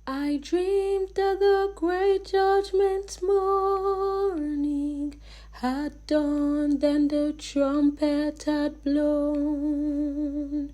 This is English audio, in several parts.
I dreamed that the great judgment morning had dawned and the trumpet had blown.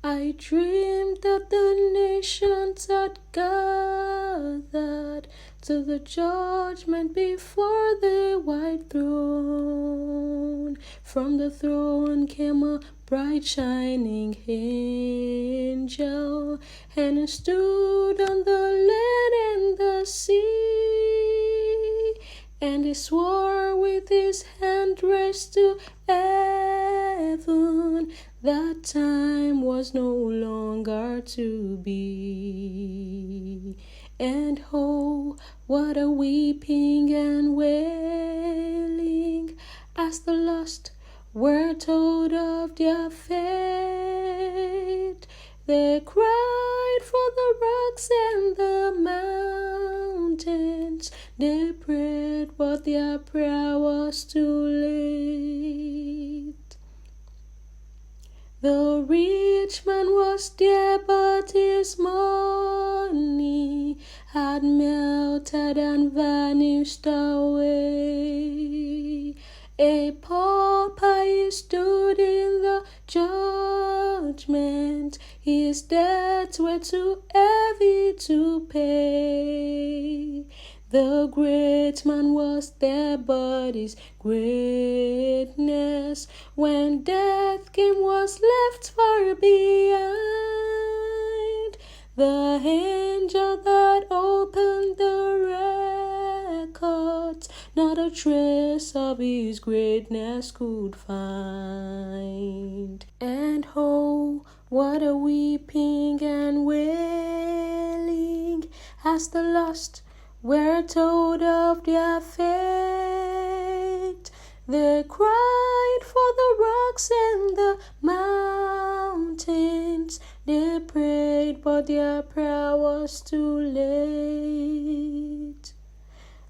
I dreamed that the nations had gathered to the judgment before the white throne. From the throne came a bright shining angel, and he stood on the land and the sea, and he swore with his hand raised to heaven that time was no longer to be. And oh, what a weeping and wailing as the lost were told of their fate. They cried for the rocks and the mountains. They prayed, but their prayer was too late. The rich man was there, but his money had melted and vanished away. A pauper stood in the judgment. His debts were too heavy to pay. The great man was there, but his greatness, when death came, was left far behind. The angel that opened the records, not a trace of his greatness could find. And oh, what a weeping and wailing as the lost were told of their fate. They cried for the rocks and the mountains. They prayed, but their prayer was too late.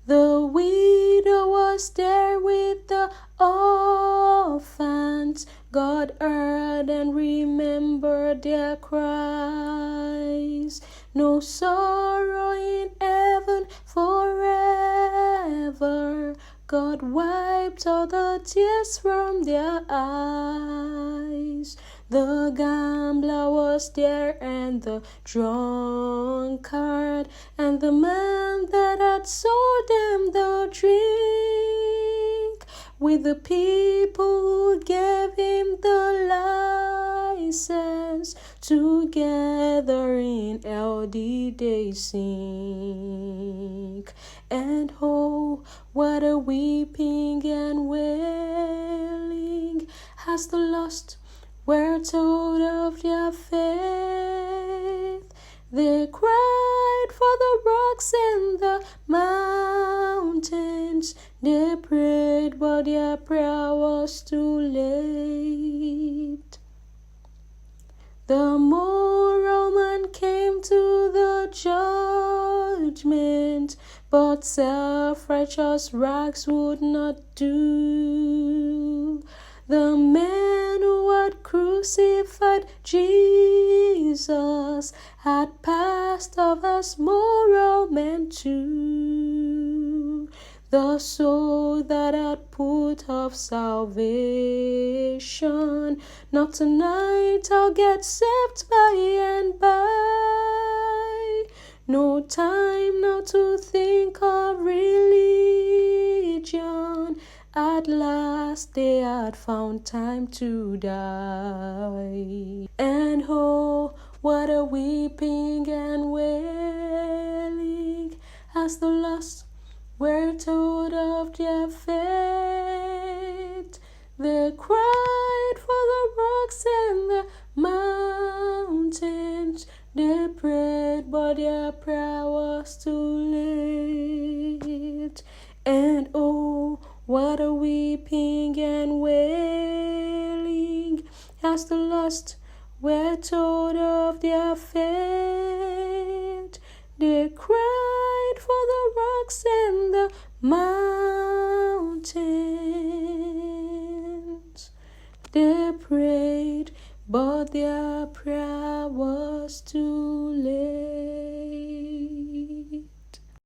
The widow was there with the orphans. God heard and remembered their cries. No sorrow in heaven forever. God wiped all the tears from their eyes. The gambler was there, and the drunkard, and the man that had sold them the drink, with the people who gave him the license. Together in hell did they sink. And oh, what a weeping and wailing as the lost were told of their faith. They cried for the rocks and the mountains. They prayed, but their prayer was too late. The moral man came to the judgment, but self-righteous rags would not do. The man who had crucified Jesus had passed off as moral man too. The soul that had put off salvation, not tonight, I'll get saved by and by. No time now to think of religion. At last they had found time to die. And oh, what a weeping and wailing as the lost were told of their fate. They cried for the rocks and the mountains. They prayed, but their prayer was too late. And oh, what a weeping and wailing as the lost were told of their fate. They cried for the rocks and the mountains. They prayed, but their prayer was too